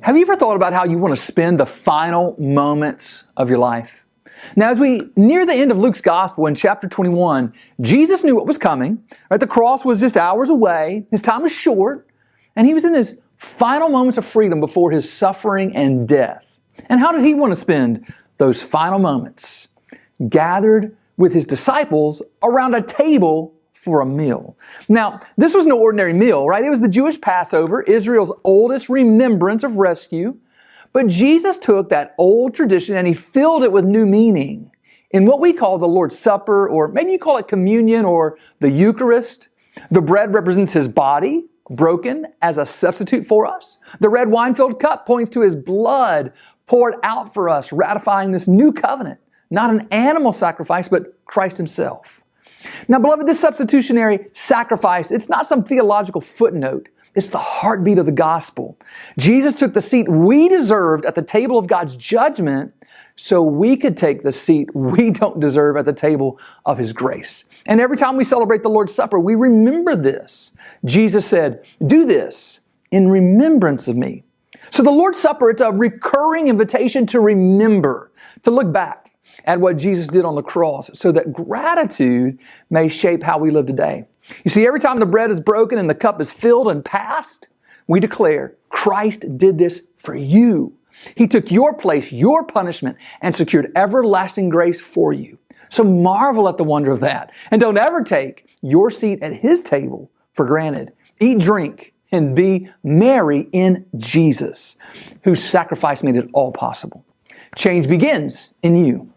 Have you ever thought about how you want to spend the final moments of your life? Now, as we near the end of Luke's Gospel in chapter 21, Jesus knew what was coming. Right? The cross was just hours away. His time was short. And he was in his final moments of freedom before his suffering and death. And how did he want to spend those final moments? Gathered with his disciples around a table for a meal. Now, this was no ordinary meal, right? It was the Jewish Passover, Israel's oldest remembrance of rescue. But Jesus took that old tradition and he filled it with new meaning in what we call the Lord's Supper, or maybe you call it communion or the Eucharist. The bread represents his body, broken as a substitute for us. The red wine-filled cup points to his blood poured out for us, ratifying this new covenant. Not an animal sacrifice, but Christ himself. Now, beloved, this substitutionary sacrifice, it's not some theological footnote. It's the heartbeat of the gospel. Jesus took the seat we deserved at the table of God's judgment so we could take the seat we don't deserve at the table of his grace. And every time we celebrate the Lord's Supper, we remember this. Jesus said, "Do this in remembrance of me." So the Lord's Supper, it's a recurring invitation to remember, to look back at what Jesus did on the cross so that gratitude may shape how we live today. You see, every time the bread is broken and the cup is filled and passed, we declare, Christ did this for you. He took your place, your punishment, and secured everlasting grace for you. So marvel at the wonder of that. And don't ever take your seat at his table for granted. Eat, drink, and be merry in Jesus, whose sacrifice made it all possible. Change begins in you.